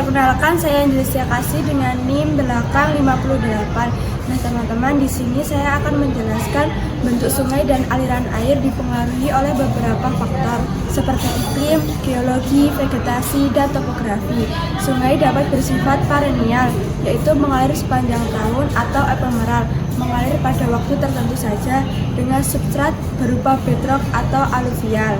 Perkenalkan, saya Angelia Kasih dengan NIM belakang 58. Nah, teman-teman, di sini saya akan menjelaskan bentuk sungai dan aliran air dipengaruhi oleh beberapa faktor seperti iklim, geologi, vegetasi, dan topografi. Sungai dapat bersifat perennial, yaitu mengalir sepanjang tahun, atau ephemeral, mengalir pada waktu tertentu saja dengan substrat berupa bedrock atau aluvial.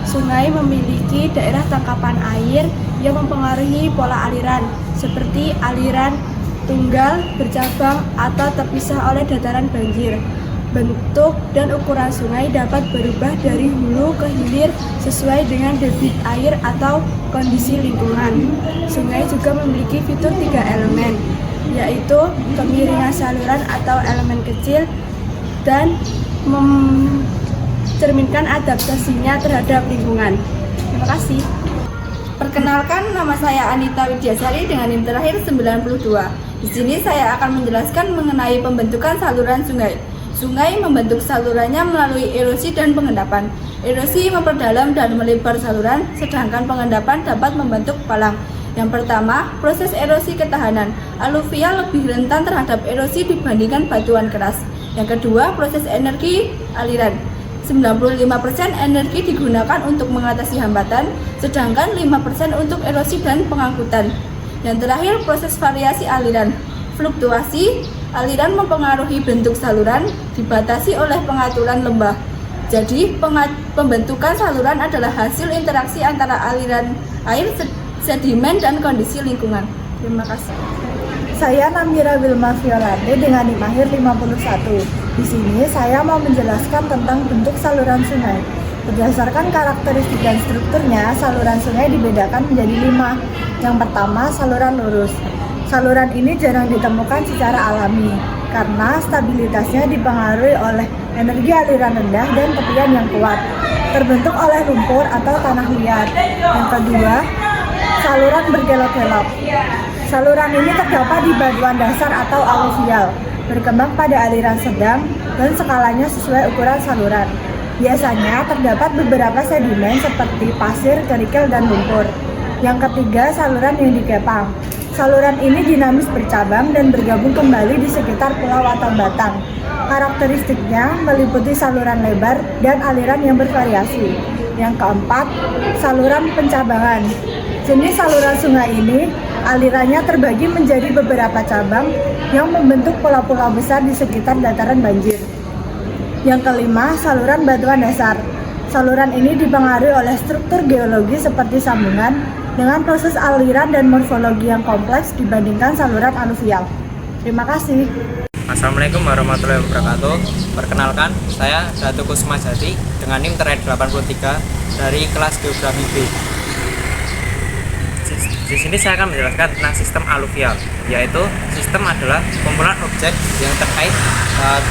Sungai memiliki daerah tangkapan air yang mempengaruhi pola aliran, seperti aliran tunggal, bercabang, atau terpisah oleh dataran banjir. Bentuk dan ukuran sungai dapat berubah dari hulu ke hilir sesuai dengan debit air atau kondisi lingkungan. Sungai juga memiliki fitur 3 elemen, yaitu kemiringan saluran atau elemen kecil dan mencerminkan adaptasinya terhadap lingkungan. Terima kasih. Perkenalkan, nama saya Anita Widyasari dengan NIM terakhir 92. Di sini saya akan menjelaskan mengenai pembentukan saluran sungai. Sungai membentuk salurannya melalui erosi dan pengendapan. Erosi memperdalam dan melebar saluran, sedangkan pengendapan dapat membentuk palang. Yang pertama, proses erosi ketahanan. Aluvial lebih rentan terhadap erosi dibandingkan batuan keras. Yang kedua, proses energi aliran. 95% energi digunakan untuk mengatasi hambatan, sedangkan 5% untuk erosi dan pengangkutan. Yang terakhir, proses variasi aliran. Fluktuasi aliran mempengaruhi bentuk saluran, dibatasi oleh pengaturan lembah. Jadi, pembentukan saluran adalah hasil interaksi antara aliran air, sedimen, dan kondisi lingkungan. Terima kasih. Saya Namira Wilma Violante dengan NIM akhir 51. Di sini saya mau menjelaskan tentang bentuk saluran sungai. Berdasarkan karakteristik dan strukturnya, saluran sungai dibedakan menjadi 5. Yang pertama, saluran lurus. Saluran ini jarang ditemukan secara alami karena stabilitasnya dipengaruhi oleh energi aliran rendah dan tepian yang kuat, terbentuk oleh lumpur atau tanah liat. Yang kedua, saluran berkelok-kelok. Saluran ini terdapat di batuan dasar atau aluvial, berkembang pada aliran sedang dan skalanya sesuai ukuran saluran. Biasanya terdapat beberapa sedimen seperti pasir, kerikil, dan lumpur. Yang ketiga, saluran yang dikepang. Saluran ini dinamis bercabang dan bergabung kembali di sekitar pulau atau batang. Karakteristiknya meliputi saluran lebar dan aliran yang bervariasi. Yang keempat, saluran pencabangan. Jenis saluran sungai ini alirannya terbagi menjadi beberapa cabang yang membentuk pulau-pulau besar di sekitar dataran banjir. Yang kelima, saluran batuan dasar. Saluran ini dipengaruhi oleh struktur geologi seperti sambungan dengan proses aliran dan morfologi yang kompleks dibandingkan saluran aluvial. Terima kasih. Assalamualaikum warahmatullahi wabarakatuh. Perkenalkan, saya Datu Kusuma Jati dengan NIM terakhir 83 dari kelas Geografi B. Di sini saya akan menjelaskan tentang sistem aluvial, yaitu sistem adalah kumpulan objek yang terkait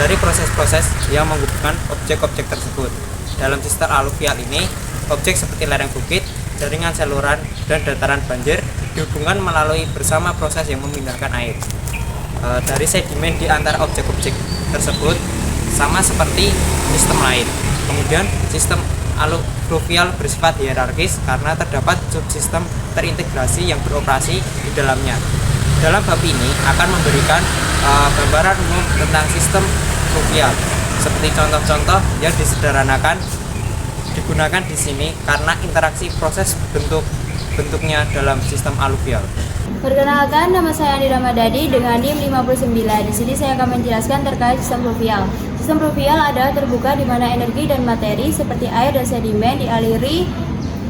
dari proses-proses yang menghubungkan objek-objek tersebut. Dalam sistem aluvial ini, objek seperti lereng bukit, jaringan saluran, dan dataran banjir dihubungkan melalui bersama proses yang memindahkan air. Dari sedimen di antara objek-objek tersebut sama seperti sistem lain. Kemudian sistem aluvial bersifat hierarkis karena terdapat subsistem terintegrasi yang beroperasi di dalamnya. Dalam bab ini akan memberikan gambaran umum tentang sistem aluvial seperti contoh-contoh yang disederhanakan digunakan di sini karena interaksi proses bentuknya dalam sistem aluvial. Perkenalkan, nama saya Andi Ramadhani dengan NIM 59. Di sini saya akan menjelaskan terkait sistem fluvial. Sistem fluvial adalah terbuka di mana energi dan materi seperti air dan sedimen dialiri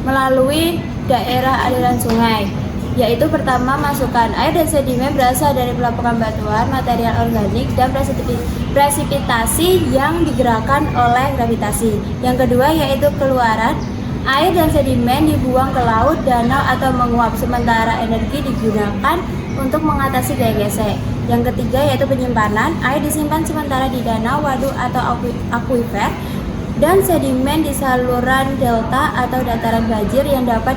melalui daerah aliran sungai. Yaitu pertama, masukan air dan sedimen berasal dari pelapukan batuan, material organik, dan presipitasi yang digerakkan oleh gravitasi. Yang kedua yaitu keluaran. Air dan sedimen dibuang ke laut, danau, atau menguap, sementara energi digunakan untuk mengatasi gaya gesek. Yang ketiga yaitu penyimpanan. Air disimpan sementara di danau, waduk, atau akuifer, dan sedimen di saluran delta atau dataran banjir yang dapat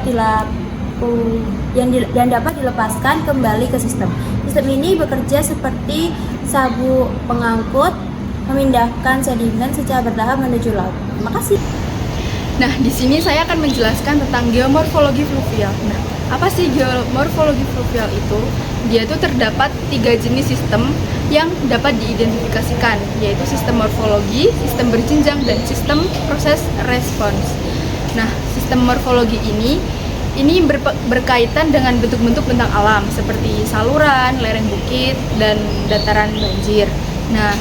dilepaskan kembali ke sistem. Sistem ini bekerja seperti sabuk pengangkut, memindahkan sedimen secara bertahap menuju laut. Terima kasih. Nah, di sini saya akan menjelaskan tentang geomorfologi fluvial. Nah, Apa sih geomorfologi fluvial itu? Dia itu terdapat 3 jenis sistem yang dapat diidentifikasikan, yaitu sistem morfologi, sistem berjenjang, dan sistem proses respons. Nah, sistem morfologi ini berkaitan dengan bentuk-bentuk bentang alam seperti saluran, lereng bukit, dan dataran banjir. Nah,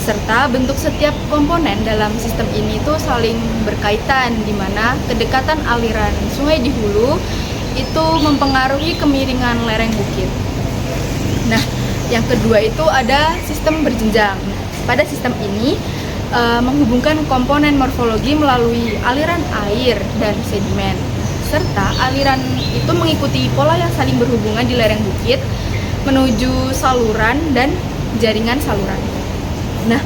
serta bentuk setiap komponen dalam sistem ini tuh saling berkaitan, di mana kedekatan aliran sungai di hulu itu mempengaruhi kemiringan lereng bukit. Nah, yang kedua itu ada sistem berjenjang. Pada sistem ini menghubungkan komponen morfologi melalui aliran air dan sedimen, serta aliran itu mengikuti pola yang saling berhubungan di lereng bukit menuju saluran dan jaringan saluran. Nah,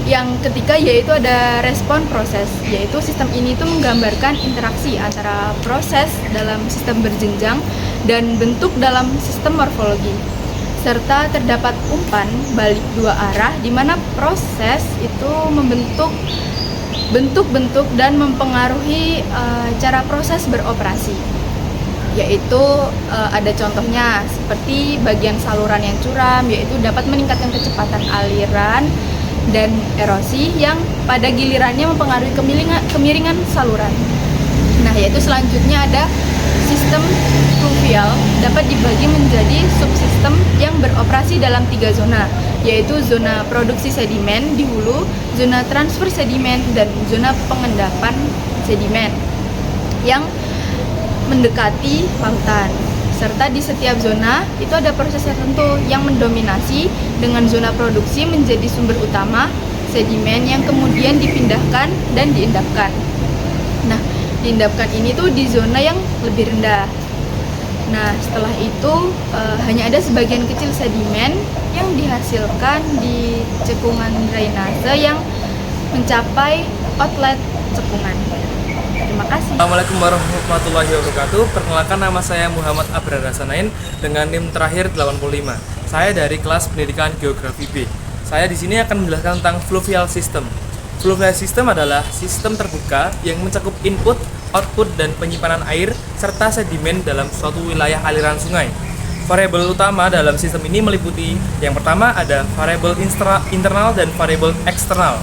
yang ketiga yaitu ada respon proses, yaitu sistem ini tuh menggambarkan interaksi antara proses dalam sistem berjenjang dan bentuk dalam sistem morfologi, serta terdapat umpan balik dua arah di mana proses itu membentuk bentuk-bentuk dan mempengaruhi cara proses beroperasi, yaitu ada contohnya seperti bagian saluran yang curam, yaitu dapat meningkatkan kecepatan aliran dan erosi yang pada gilirannya mempengaruhi kemiringan saluran. Nah, yaitu selanjutnya ada sistem fluvial dapat dibagi menjadi subsistem yang beroperasi dalam 3 zona, yaitu zona produksi sedimen di hulu, zona transfer sedimen, dan zona pengendapan sedimen yang mendekati lautan. Serta di setiap zona itu ada proses tertentu yang mendominasi, dengan zona produksi menjadi sumber utama sedimen yang kemudian dipindahkan dan diendapkan. Nah, diendapkan ini tuh di zona yang lebih rendah. Nah, setelah itu hanya ada sebagian kecil sedimen yang dihasilkan di cekungan drainase yang mencapai outlet cekungan. Terima kasih. Assalamualaikum warahmatullahi wabarakatuh. Perkenalkan, nama saya Muhammad Abrar Hasanain dengan NIM terakhir 85. Saya dari kelas Pendidikan Geografi B. Saya di sini akan menjelaskan tentang fluvial system. Fluvial system adalah sistem terbuka yang mencakup input, output, dan penyimpanan air serta sedimen dalam suatu wilayah aliran sungai. Variabel utama dalam sistem ini meliputi yang pertama ada variabel internal dan variabel eksternal.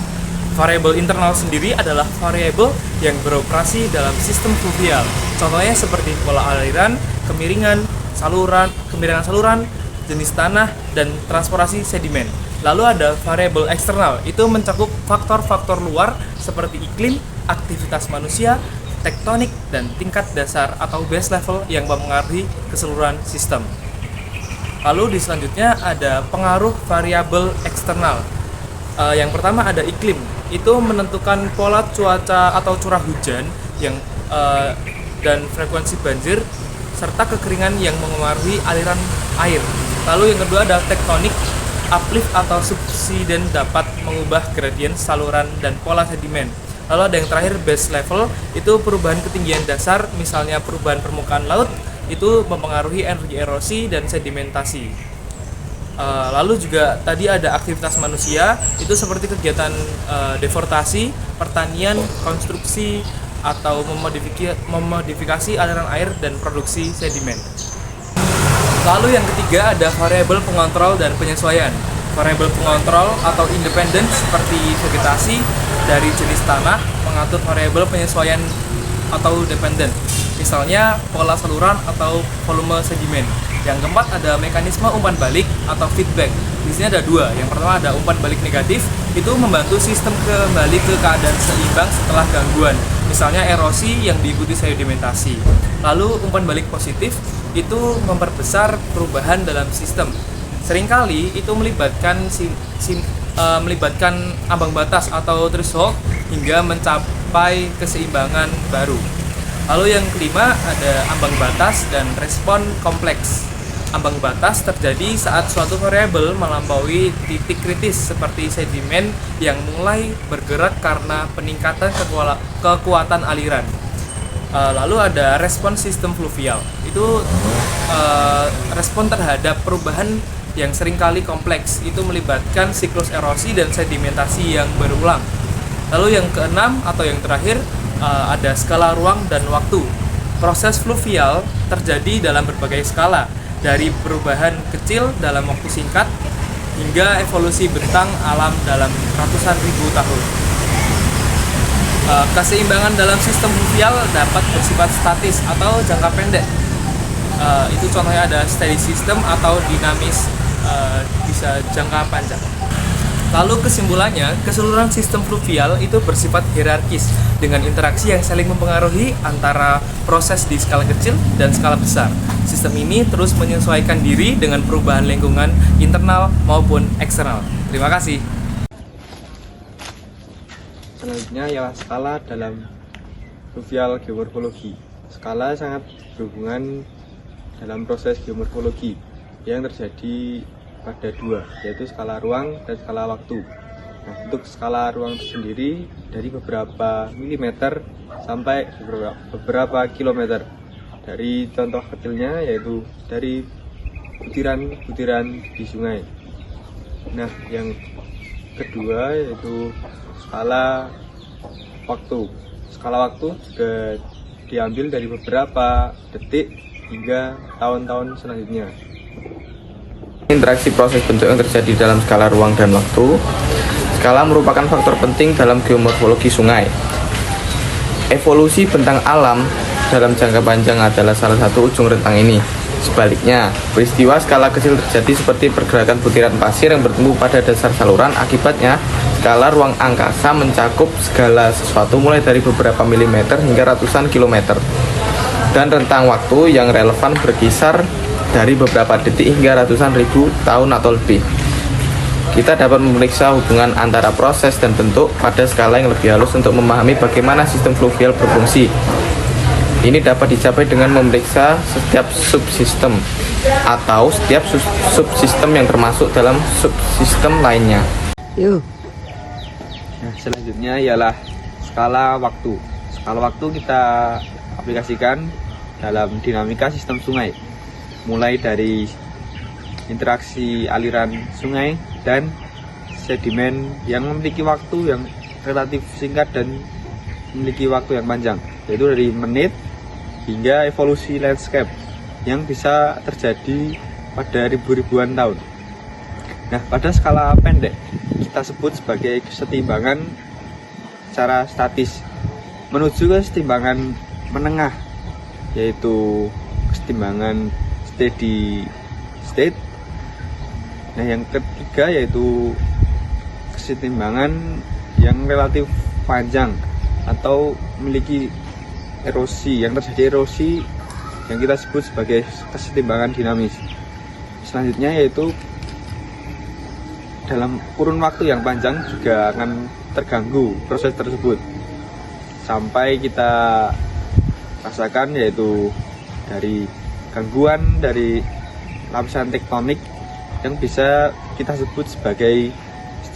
Variabel internal sendiri adalah variabel yang beroperasi dalam sistem fluvial. Contohnya seperti pola aliran, kemiringan saluran, jenis tanah, dan transportasi sedimen. Lalu ada variabel eksternal, itu mencakup faktor-faktor luar seperti iklim, aktivitas manusia, tektonik, dan tingkat dasar atau base level yang mempengaruhi keseluruhan sistem. Lalu di selanjutnya ada pengaruh variabel eksternal. Yang pertama ada iklim, itu menentukan pola cuaca atau curah hujan dan frekuensi banjir serta kekeringan yang mengaruhi aliran air. Lalu yang kedua ada tektonik, uplift atau subsiden dapat mengubah gradien saluran dan pola sedimen. Lalu ada yang terakhir base level, itu perubahan ketinggian dasar, misalnya perubahan permukaan laut, itu mempengaruhi energi erosi dan sedimentasi. Lalu juga tadi ada aktivitas manusia, itu seperti kegiatan deforestasi, pertanian, konstruksi, atau memodifikasi aliran air dan produksi sedimen. Lalu yang ketiga ada variabel pengontrol dan penyesuaian. Variabel pengontrol atau independen seperti vegetasi dari jenis tanah mengatur variabel penyesuaian atau dependen, misalnya pola saluran atau volume sedimen. Yang keempat ada mekanisme umpan balik atau feedback. Di sini ada 2. Yang pertama ada umpan balik negatif, itu membantu sistem kembali ke keadaan seimbang setelah gangguan, misalnya erosi yang diikuti sedimentasi. Lalu umpan balik positif itu memperbesar perubahan dalam sistem. Seringkali itu melibatkan ambang batas atau threshold hingga mencapai keseimbangan baru. Lalu yang kelima ada ambang batas dan respon kompleks. Ambang batas terjadi saat suatu variabel melampaui titik kritis seperti sedimen yang mulai bergerak karena peningkatan kekuatan aliran. Lalu ada respon sistem fluvial. Itu respon terhadap perubahan yang seringkali kompleks. Itu melibatkan siklus erosi dan sedimentasi yang berulang. Lalu yang keenam atau yang terakhir ada skala ruang dan waktu. Proses fluvial terjadi dalam berbagai skala, dari perubahan kecil dalam waktu singkat hingga evolusi bentang alam dalam ratusan ribu tahun. Keseimbangan dalam sistem fluvial dapat bersifat statis atau jangka pendek. Itu contohnya ada steady system atau dinamis, bisa jangka panjang. Lalu kesimpulannya, keseluruhan sistem fluvial itu bersifat hierarkis dengan interaksi yang saling mempengaruhi antara proses di skala kecil dan skala besar. Sistem ini terus menyesuaikan diri dengan perubahan lingkungan internal maupun eksternal. Terima kasih. Selanjutnya ialah skala dalam fluvial geomorfologi. Skala sangat berhubungan dalam proses geomorfologi yang terjadi pada dua, yaitu skala ruang dan skala waktu. Nah, untuk skala ruang sendiri dari beberapa milimeter sampai beberapa kilometer. Dari contoh kecilnya yaitu dari butiran-butiran di sungai. Nah, yang kedua yaitu skala waktu. Skala waktu juga diambil dari beberapa detik hingga tahun-tahun selanjutnya. Interaksi proses bentuk yang terjadi dalam skala ruang dan waktu. Skala merupakan faktor penting dalam geomorfologi sungai. Evolusi bentang alam dalam jangka panjang adalah salah satu ujung rentang ini. Sebaliknya, peristiwa skala kecil terjadi seperti pergerakan butiran pasir yang bertemu pada dasar saluran. Akibatnya, skala ruang angkasa mencakup segala sesuatu mulai dari beberapa milimeter hingga ratusan kilometer. Dan rentang waktu yang relevan berkisar dari beberapa detik hingga ratusan ribu tahun atau lebih. Kita dapat memeriksa hubungan antara proses dan bentuk pada skala yang lebih halus untuk memahami bagaimana sistem fluvial berfungsi. Ini dapat dicapai dengan memeriksa setiap subsistem atau setiap subsistem yang termasuk dalam subsistem lainnya. Nah, selanjutnya ialah skala waktu. Skala waktu kita aplikasikan dalam dinamika sistem sungai, mulai dari interaksi aliran sungai dan sedimen yang memiliki waktu yang relatif singkat dan memiliki waktu yang panjang, yaitu dari menit hingga evolusi landscape yang bisa terjadi pada ribu-ribuan tahun. Nah, pada skala pendek kita sebut sebagai kesetimbangan secara statis menuju ke kesetimbangan menengah, yaitu kesetimbangan steady state. Nah, yang ketiga yaitu kesetimbangan yang relatif panjang atau memiliki erosi, yang terjadi erosi yang kita sebut sebagai kesetimbangan dinamis. Selanjutnya yaitu dalam kurun waktu yang panjang juga akan terganggu proses tersebut sampai kita rasakan, yaitu dari gangguan dari lapisan tektonik yang bisa kita sebut sebagai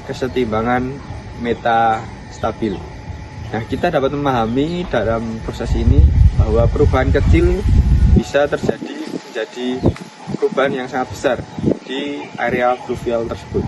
kesetimbangan metastabil. Nah, kita dapat memahami dalam proses ini bahwa perubahan kecil bisa terjadi menjadi perubahan yang sangat besar di area fluvial tersebut.